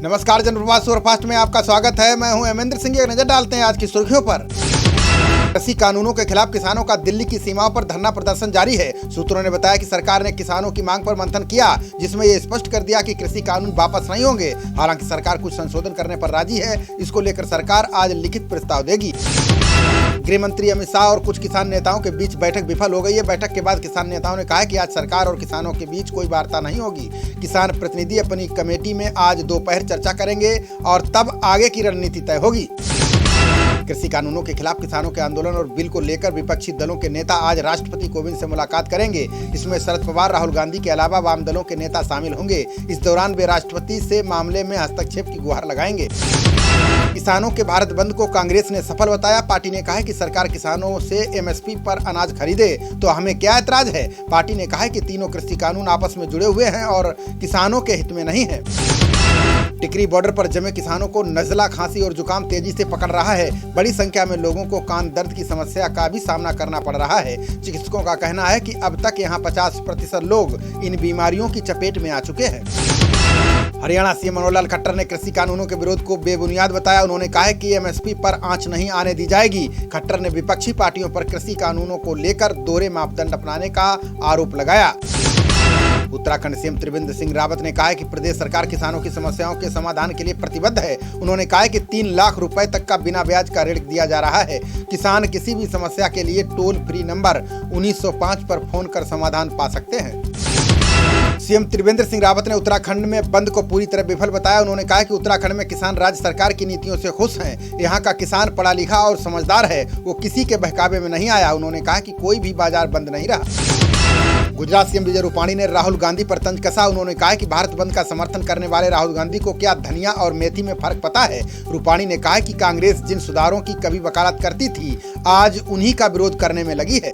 नमस्कार, जनप्रवाद सुपरफास्ट में आपका स्वागत है। मैं हूं हेमेंद्र सिंह। एक नजर डालते हैं आज की सुर्खियों पर। कृषि कानूनों के खिलाफ किसानों का दिल्ली की सीमाओं पर धरना प्रदर्शन जारी है। सूत्रों ने बताया कि सरकार ने किसानों की मांग पर मंथन किया, जिसमें ये स्पष्ट कर दिया कि कृषि कानून वापस नहीं होंगे। हालांकि सरकार कुछ संशोधन करने पर राजी है। इसको लेकर सरकार आज लिखित प्रस्ताव देगी। गृह मंत्री अमित शाह और कुछ किसान नेताओं के बीच बैठक विफल हो गई है। बैठक के बाद किसान नेताओं ने कहा कि आज सरकार और किसानों के बीच कोई वार्ता नहीं होगी। किसान प्रतिनिधि अपनी कमेटी में आज दोपहर चर्चा करेंगे और तब आगे की रणनीति तय होगी। कृषि कानूनों के खिलाफ किसानों के आंदोलन और बिल को लेकर विपक्षी दलों के नेता आज राष्ट्रपति कोविंद से मुलाकात करेंगे। इसमें शरद पवार, राहुल गांधी के अलावा वाम दलों के नेता शामिल होंगे। इस दौरान वे राष्ट्रपति से मामले में हस्तक्षेप की गुहार लगाएंगे। किसानों के भारत बंद को कांग्रेस ने सफल बताया। पार्टी ने कहा है कि सरकार किसानों से एमएसपी पर अनाज खरीदे तो हमें क्या ऐतराज है। पार्टी ने कहा है कि तीनों कृषि कानून आपस में जुड़े हुए हैं और किसानों के हित में नहीं है। टिकरी बॉर्डर पर जमे किसानों को नजला, खांसी और जुकाम तेजी से पकड़ रहा है। बड़ी संख्या में लोगों को कान दर्द की समस्या का भी सामना करना पड़ रहा है। चिकित्सकों का कहना है कि अब तक यहां 50% लोग इन बीमारियों की चपेट में आ चुके हैं। हरियाणा सीएम मनोहर लाल खट्टर ने कृषि कानूनों के विरोध को बेबुनियाद बताया। उन्होंने कहा है कि एमएसपी पर आंच नहीं आने दी जाएगी। खट्टर ने विपक्षी पार्टियों पर कृषि कानूनों को लेकर दोहरे मापदंड अपनाने का आरोप लगाया। उत्तराखंड सीएम त्रिवेंद्र सिंह रावत ने कहा है कि प्रदेश सरकार किसानों की समस्याओं के समाधान के लिए प्रतिबद्ध है। उन्होंने कहा है कि 3 लाख रुपए तक का बिना ब्याज का ऋण दिया जा रहा है। किसान किसी भी समस्या के लिए टोल फ्री नंबर 1905 पर फोन कर समाधान पा सकते हैं। सीएम त्रिवेंद्र सिंह रावत ने उत्तराखंड में बंद को पूरी तरह विफल बताया। उन्होंने कहा कि उत्तराखंड में किसान राज्य सरकार की नीतियों से खुश हैं। यहाँ का किसान पढ़ा लिखा और समझदार है, वो किसी के बहकावे में नहीं आया। उन्होंने कहा कि कोई भी बाजार बंद नहीं रहा। गुजरात सीएम विजय रूपाणी ने राहुल गांधी पर तंज कसा। उन्होंने कहा कि भारत बंद का समर्थन करने वाले राहुल गांधी को क्या धनिया और मेथी में फर्क पता है। रूपाणी ने कहा कि कांग्रेस जिन सुधारों की कभी वकालत करती थी, आज उन्हीं का विरोध करने में लगी है।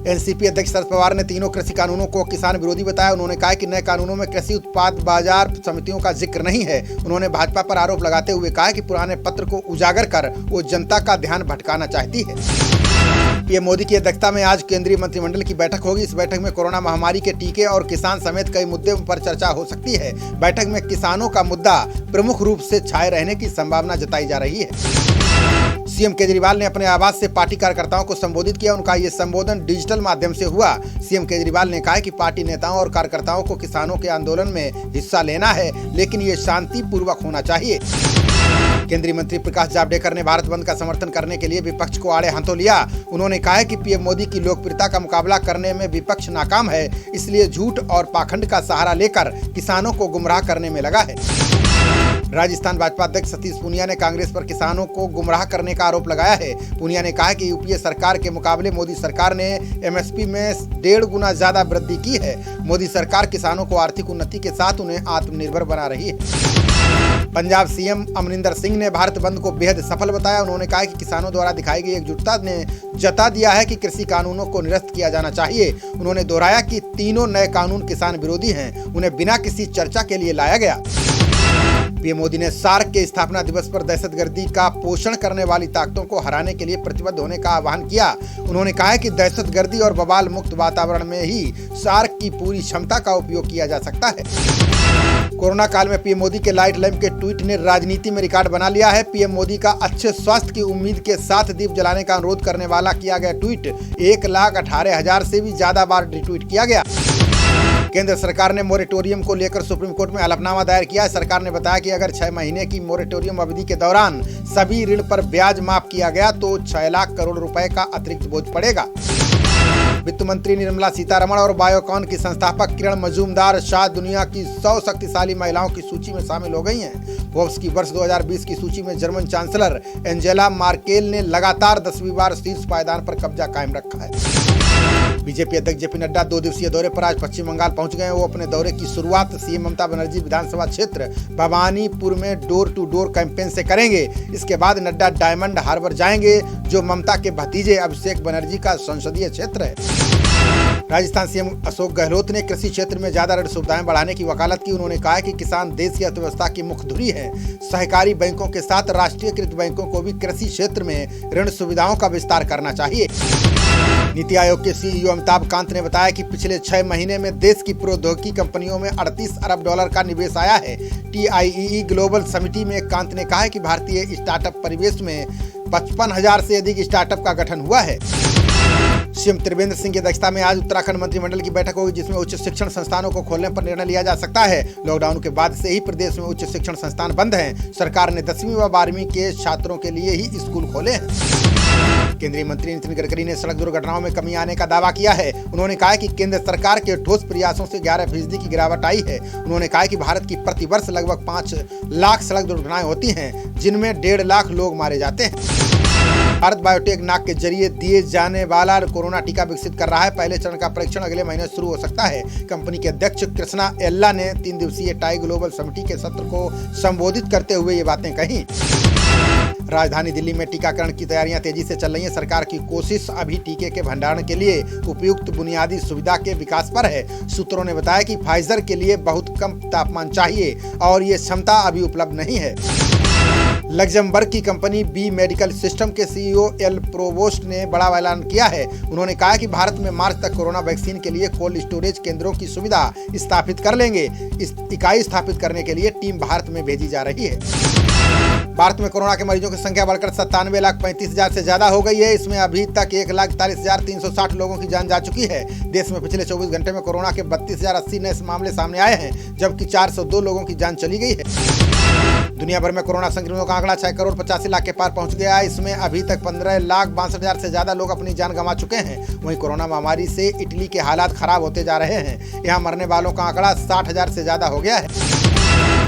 एनसीपी अध्यक्ष शरद पवार ने तीनों कृषि कानूनों को किसान विरोधी बताया। उन्होंने कहा कि नए कानूनों में कृषि उत्पाद बाजार समितियों का जिक्र नहीं है। उन्होंने भाजपा पर आरोप लगाते हुए कहा कि पुराने पत्र को उजागर कर वो जनता का ध्यान भटकाना चाहती है। पीएम मोदी की अध्यक्षता में आज केंद्रीय मंत्रिमंडल की बैठक होगी। इस बैठक में कोरोना महामारी के टीके और किसान समेत कई मुद्दों पर चर्चा हो सकती है। बैठक में किसानों का मुद्दा प्रमुख रूप से छाए रहने की संभावना जताई जा रही है। सीएम केजरीवाल ने अपने आवास से पार्टी कार्यकर्ताओं को संबोधित किया। उनका ये संबोधन डिजिटल माध्यम से हुआ। सीएम केजरीवाल ने कहा कि पार्टी नेताओं और कार्यकर्ताओं को किसानों के आंदोलन में हिस्सा लेना है, लेकिन ये शांतिपूर्वक होना चाहिए। केंद्रीय मंत्री प्रकाश जावड़ेकर ने भारत बंद का समर्थन करने के लिए विपक्ष को आड़े हाथों लिया। उन्होंने कहा है कि पीएम मोदी की लोकप्रियता का मुकाबला करने में विपक्ष नाकाम है, इसलिए झूठ और पाखंड का सहारा लेकर किसानों को गुमराह करने में लगा है। राजस्थान भाजपा अध्यक्ष सतीश पूनिया ने कांग्रेस पर किसानों को गुमराह करने का आरोप लगाया है। पूनिया ने कहा कि यूपीए सरकार के मुकाबले मोदी सरकार ने एमएसपी में 1.5 गुना ज्यादा वृद्धि की है। मोदी सरकार किसानों को आर्थिक उन्नति के साथ उन्हें आत्मनिर्भर बना रही है। पंजाब सीएम अमरिंदर सिंह ने भारत बंद को बेहद सफल बताया। उन्होंने कहा कि किसानों द्वारा दिखाई गई एकजुटता ने जता दिया है कि कृषि कानूनों को निरस्त किया जाना चाहिए। उन्होंने दोहराया कि तीनों नए कानून किसान विरोधी हैं, उन्हें बिना किसी चर्चा के लिए लाया गया। पीएम मोदी ने सार्क के स्थापना दिवस पर दहशतगर्दी का पोषण करने वाली ताकतों को हराने के लिए प्रतिबद्ध होने का आह्वान किया। उन्होंने कहा कि दहशतगर्दी और बवाल मुक्त वातावरण में ही सार्क की पूरी क्षमता का उपयोग किया जा सकता है। कोरोना काल में पीएम मोदी के लाइट लैंप के ट्वीट ने राजनीति में रिकॉर्ड बना लिया है। पीएम मोदी का अच्छे स्वास्थ्य की उम्मीद के साथ दीप जलाने का अनुरोध करने वाला किया गया ट्वीट 1,18,000 से भी ज्यादा बार रिट्वीट किया गया। केंद्र सरकार ने मोरेटोरियम को लेकर सुप्रीम कोर्ट में हलफनामा दायर किया है। सरकार ने बताया कि अगर 6 महीने की मोरेटोरियम अवधि के दौरान सभी ऋण पर ब्याज माफ किया गया तो 6 लाख करोड़ रुपए का अतिरिक्त बोझ पड़ेगा। वित्त मंत्री निर्मला सीतारमण और बायोकॉन की संस्थापक किरण मजूमदार शाह दुनिया की 100 शक्तिशाली महिलाओं की सूची में शामिल हो गई हैं। फोर्ब्स की वर्ष 2020 की सूची में जर्मन चांसलर एंजेला मार्केल ने लगातार 10वीं बार शीर्ष पायदान पर कब्जा कायम रखा है। बीजेपी अध्यक्ष जेपी नड्डा 2 दिवसीय दौरे पर आज पश्चिम बंगाल पहुंच गए। वो अपने दौरे की शुरुआत सीएम ममता बनर्जी विधानसभा क्षेत्र भवानीपुर में डोर टू डोर कैंपेन से करेंगे। इसके बाद नड्डा डायमंड हार्बर जाएंगे, जो ममता के भतीजे अभिषेक बनर्जी का संसदीय क्षेत्र है। राजस्थान सीएम अशोक गहलोत ने कृषि क्षेत्र में ज्यादा ऋण सुविधाएं बढ़ाने की वकालत की। उन्होंने कहा कि किसान देश की अर्थव्यवस्था की मुख्य धुरी है। सहकारी बैंकों के साथ राष्ट्रीयकृत बैंकों को भी कृषि क्षेत्र में ऋण सुविधाओं का विस्तार करना चाहिए। नीति आयोग के सीईओ अमिताभ कांत ने बताया कि पिछले 6 महीने में देश की प्रौद्योगिकी कंपनियों में 38 अरब डॉलर का निवेश आया है। TIEE ग्लोबल समिति में कांत ने कहा है कि भारतीय स्टार्टअप परिवेश में 55,000 से अधिक स्टार्टअप का गठन हुआ है। सीएम त्रिवेंद्र सिंह की अध्यक्षता में आज उत्तराखंड मंत्रिमंडल की बैठक होगी, जिसमें उच्च शिक्षण संस्थानों को खोलने पर निर्णय लिया जा सकता है। लॉकडाउन के बाद से ही प्रदेश में उच्च शिक्षण संस्थान बंद हैं। सरकार ने 10वीं व 12वीं के छात्रों के लिए ही स्कूल खोले हैं। केंद्रीय मंत्री नितिन गडकरी ने सड़क दुर्घटनाओं में कमी आने का दावा किया है। उन्होंने कहा कि केंद्र सरकार के ठोस प्रयासों से 11% की गिरावट आई है। उन्होंने कहा कि भारत की प्रति वर्ष लगभग 5 लाख सड़क दुर्घटनाएं होती हैं, जिनमें 1.5 लाख लोग मारे जाते हैं। भारत बायोटेक नाक के जरिए दिए जाने वाला कोरोना टीका विकसित कर रहा है। पहले चरण का परीक्षण अगले महीने शुरू हो सकता है। कंपनी के अध्यक्ष कृष्णा एल्ला ने 3 दिवसीय टाई ग्लोबल समिति के सत्र को संबोधित करते हुए ये बातें कही। राजधानी दिल्ली में टीकाकरण की तैयारियां तेजी से चल रही हैं। सरकार की कोशिश अभी टीके के भंडारण के लिए उपयुक्त बुनियादी सुविधा के विकास पर है। सूत्रों ने बताया कि फाइजर के लिए बहुत कम तापमान चाहिए और ये क्षमता अभी उपलब्ध नहीं है। लग्जमबर्ग की कंपनी बी मेडिकल सिस्टम के सीईओ एल प्रोवोस्ट ने बड़ा ऐलान किया है। उन्होंने कहा कि भारत में मार्च तक कोरोना वैक्सीन के लिए कोल्ड स्टोरेज केंद्रों की सुविधा स्थापित कर लेंगे। इस इकाई स्थापित करने के लिए टीम भारत में भेजी जा रही है। भारत में कोरोना के मरीजों की संख्या बढ़कर 97,35,000 से ज्यादा हो गई है। इसमें अभी तक 1,41,360 लोगों की जान जा चुकी है। देश में पिछले 24 घंटे में कोरोना के 32,080 नए मामले सामने आए हैं, जबकि 402 लोगों की जान चली गई है। दुनिया भर में कोरोना संक्रमितों का आंकड़ा 6 करोड़ 85 लाख के पार पहुंच गया है। इसमें अभी तक 15,62,000 से ज्यादा लोग अपनी जान गंवा चुके हैं। वहीं कोरोना महामारी से इटली के हालात खराब होते जा रहे हैं। यहाँ मरने वालों का आंकड़ा 60,000 से ज्यादा हो गया है।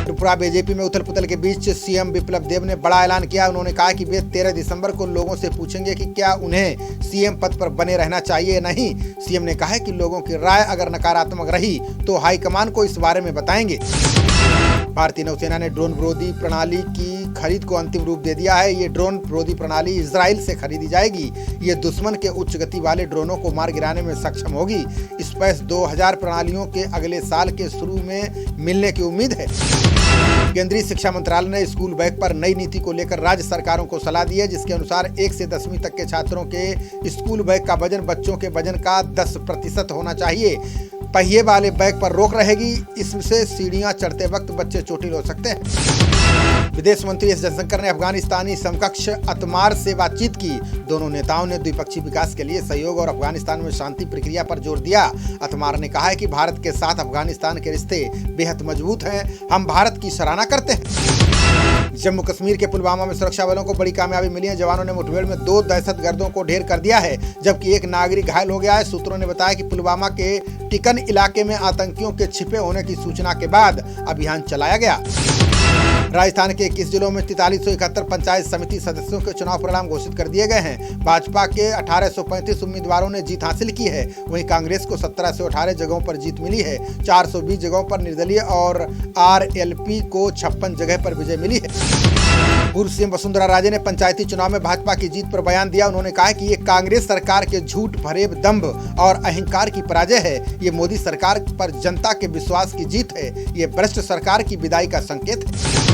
त्रिपुरा बीजेपी में उथल पुथल के बीच सीएम बिप्लब देब ने बड़ा ऐलान किया। उन्होंने कहा कि वे 13 दिसंबर को लोगों से पूछेंगे कि क्या उन्हें सीएम पद पर बने रहना चाहिए या नहीं। सीएम ने कहा कि लोगों की राय अगर नकारात्मक रही तो हाईकमान को इस बारे में बताएंगे। भारतीय नौसेना ने ड्रोन विरोधी प्रणाली की खरीद को अंतिम रूप दे दिया है। ये ड्रोन विरोधी प्रणाली इजराइल से खरीदी जाएगी। ये दुश्मन के उच्च गति वाले ड्रोनों को मार गिराने में सक्षम होगी। स्पेस 2000 प्रणालियों के अगले साल के शुरू में मिलने की उम्मीद है। केंद्रीय शिक्षा मंत्रालय ने स्कूल बैग पर नई नीति को लेकर राज्य सरकारों को सलाह दी है, जिसके अनुसार 1 से 10वीं तक के छात्रों के स्कूल बैग का वजन बच्चों के वजन का 10% होना चाहिए। पहिए वाले बैग पर रोक रहेगी। इससे सीढ़ियां चढ़ते वक्त बच्चे चोटिल हो सकते हैं। विदेश मंत्री एस जयशंकर ने अफगानिस्तानी समकक्ष अतमार से बातचीत की। दोनों नेताओं ने द्विपक्षीय विकास के लिए सहयोग और अफगानिस्तान में शांति प्रक्रिया पर जोर दिया। अतमार ने कहा है कि भारत के साथ अफगानिस्तान के रिश्ते बेहद मजबूत हैं। हम भारत की सराहना करते हैं। जम्मू कश्मीर के पुलवामा में सुरक्षा बलों को बड़ी कामयाबी मिली है। जवानों ने मुठभेड़ में 2 दहशतगर्दों को ढेर कर दिया है, जबकि एक नागरिक घायल हो गया है। सूत्रों ने बताया कि पुलवामा के टिकन इलाके में आतंकियों के छिपे होने की सूचना के बाद अभियान चलाया गया। राजस्थान के 21 जिलों में 4371 पंचायत समिति सदस्यों के चुनाव परिणाम घोषित कर दिए गए हैं। भाजपा के 1835 उम्मीदवारों ने जीत हासिल की है। वहीं कांग्रेस को 17 से 18 जगहों पर जीत मिली है। 420 जगहों पर निर्दलीय और RLP को 56 जगह पर विजय मिली है। पूर्व सीएम वसुंधरा राजे ने पंचायती चुनाव में भाजपा की जीत पर बयान दिया। उन्होंने कहा कि ये कांग्रेस सरकार के झूठ, फरेब, दंभ और अहंकार की पराजय है। ये मोदी सरकार पर जनता के विश्वास की जीत है। ये भ्रष्ट सरकार की विदाई का संकेत है।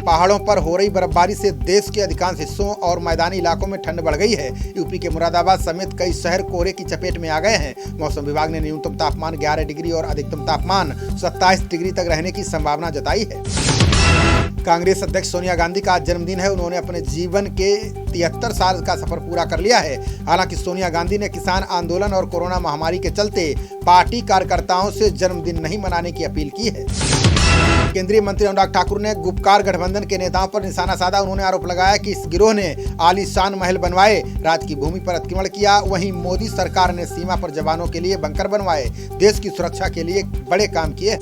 पहाड़ों पर हो रही बर्फबारी से देश के अधिकांश हिस्सों और मैदानी इलाकों में ठंड बढ़ गई है। यूपी के मुरादाबाद समेत कई शहर कोहरे की चपेट में आ गए हैं। मौसम विभाग ने न्यूनतम तापमान 11 डिग्री और अधिकतम तापमान 27 डिग्री तक रहने की संभावना जताई है। कांग्रेस अध्यक्ष सोनिया गांधी का आज जन्मदिन है। उन्होंने अपने जीवन के 73 साल का सफर पूरा कर लिया है। हालांकि सोनिया गांधी ने किसान आंदोलन और कोरोना महामारी के चलते पार्टी कार्यकर्ताओं से जन्मदिन नहीं मनाने की अपील की है। केंद्रीय मंत्री अनुराग ठाकुर ने गुपकार गठबंधन के नेताओं पर निशाना साधा। उन्होंने आरोप लगाया कि इस गिरोह ने आलीशान महल बनवाए, राज्य की भूमि पर अतिक्रमण किया। वहीं मोदी सरकार ने सीमा पर जवानों के लिए बंकर बनवाए, देश की सुरक्षा के लिए बड़े काम किए।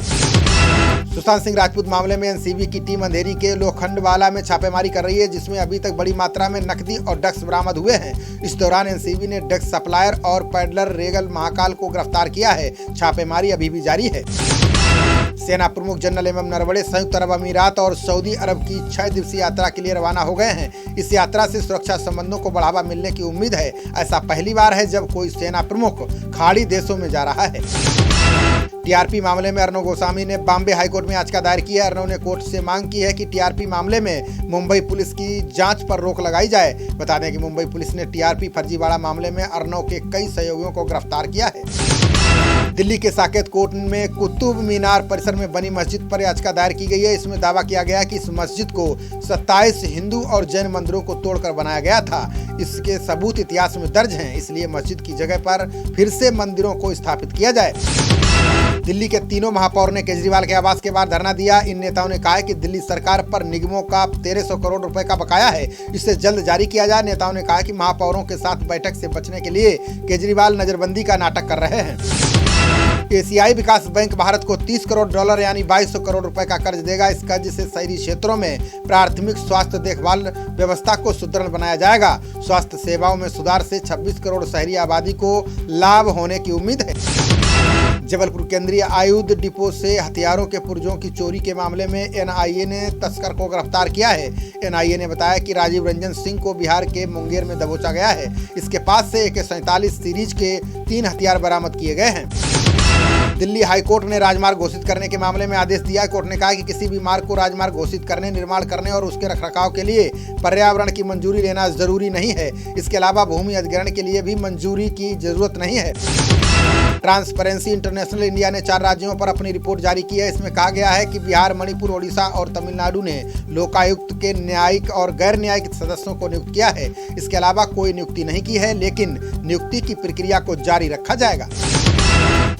सुशांत सिंह राजपूत मामले में एनसीबी की टीम अंधेरी के लोखंडवाला में छापेमारी कर रही है, जिसमें अभी तक बड़ी मात्रा में नकदी और ड्रग्स बरामद हुए हैं। इस दौरान एनसीबी ने ड्रग्स सप्लायर और पैडलर रेगल महाकाल को गिरफ्तार किया है। छापेमारी अभी भी जारी है। सेना प्रमुख जनरल एम नरवणे संयुक्त अरब अमीरात और सऊदी अरब की 6 दिवसीय यात्रा के लिए रवाना हो गए हैं। इस यात्रा से सुरक्षा संबंधों को बढ़ावा मिलने की उम्मीद है। ऐसा पहली बार है जब कोई सेना प्रमुख खाड़ी देशों में जा रहा है। टीआरपी मामले में अर्नब गोस्वामी ने बॉम्बे हाईकोर्ट में याचिका दायर की है। अर्नब ने कोर्ट से मांग की है कि टीआरपी मामले में मुंबई पुलिस की जांच पर रोक लगाई जाए। बता दें कि मुंबई पुलिस ने टीआरपी फर्जीवाड़ा मामले में अर्नब के कई सहयोगियों को गिरफ्तार किया है। दिल्ली के साकेत कोर्ट में कुतुब मीनार परिसर में बनी मस्जिद पर याचिका दायर की गई है। इसमें दावा किया गया कि इस मस्जिद को 27 हिंदू और जैन मंदिरों को तोड़कर बनाया गया था। इसके सबूत इतिहास में दर्ज हैं, इसलिए मस्जिद की जगह पर फिर से मंदिरों को स्थापित किया जाए। दिल्ली के तीनों महापौर ने केजरीवाल के आवास के बाहर धरना दिया। इन नेताओं ने कहा है कि दिल्ली सरकार पर निगमों का 1300 करोड़ रुपए का बकाया है, इसे जल्द जारी किया जाए। नेताओं ने कहा कि महापौरों के साथ बैठक से बचने के लिए केजरीवाल नजरबंदी का नाटक कर रहे हैं। एशियाई विकास बैंक भारत को $30 करोड़ यानी 2200 करोड़ रुपए का कर्ज देगा। इस कर्ज से शहरी क्षेत्रों में प्राथमिक स्वास्थ्य देखभाल व्यवस्था को सुदृढ़ बनाया जाएगा। स्वास्थ्य सेवाओं में सुधार से 26 करोड़ शहरी आबादी को लाभ होने की उम्मीद है। जबलपुर केंद्रीय आयुध डिपो से हथियारों के पुर्जों की चोरी के मामले में एनआईए ने तस्कर को गिरफ्तार किया है। एनआईए ने बताया कि राजीव रंजन सिंह को बिहार के मुंगेर में दबोचा गया है। इसके पास से AK-47 सीरीज के 3 हथियार बरामद किए गए हैं। दिल्ली हाईकोर्ट ने राजमार्ग घोषित करने के मामले में आदेश दिया है। कोर्ट ने कहा कि किसी भी मार्ग को राजमार्ग घोषित करने, निर्माण करने और उसके रखरखाव के लिए पर्यावरण की मंजूरी लेना जरूरी नहीं है। इसके अलावा भूमि अधिग्रहण के लिए भी मंजूरी की जरूरत नहीं है। ट्रांसपेरेंसी इंटरनेशनल इंडिया ने 4 राज्यों पर अपनी रिपोर्ट जारी की है। इसमें कहा गया है कि बिहार, मणिपुर, ओडिशा और तमिलनाडु ने लोकायुक्त के न्यायिक और गैर न्यायिक सदस्यों को नियुक्त किया है। इसके अलावा कोई नियुक्ति नहीं की है, लेकिन नियुक्ति की प्रक्रिया को जारी रखा जाएगा।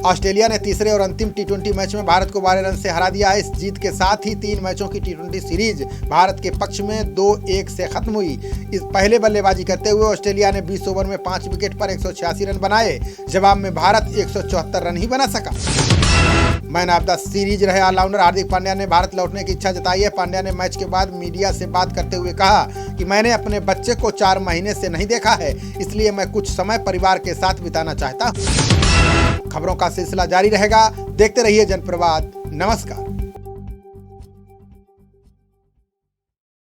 ऑस्ट्रेलिया ने तीसरे और अंतिम T20 मैच में भारत को 12 रन से हरा दिया है। इस जीत के साथ ही 3 मैचों की T20 सीरीज भारत के पक्ष में 2-1 से खत्म हुई। इस पहले बल्लेबाजी करते हुए ऑस्ट्रेलिया ने 20 ओवर में 5 विकेट पर 186 रन बनाए। जवाब में भारत 174 रन ही बना सका। मैन ऑफ द सीरीज रहे ऑलराउंडर हार्दिक पांड्या ने भारत लौटने की इच्छा जताई है। पांड्या ने मैच के बाद मीडिया से बात करते हुए कहा कि मैंने अपने बच्चे को 4 महीने से नहीं देखा है, इसलिए मैं कुछ समय परिवार के साथ बिताना चाहता हूँ। खबरों का सिलसिला जारी रहेगा। देखते रहिए जनप्रवाद। नमस्कार।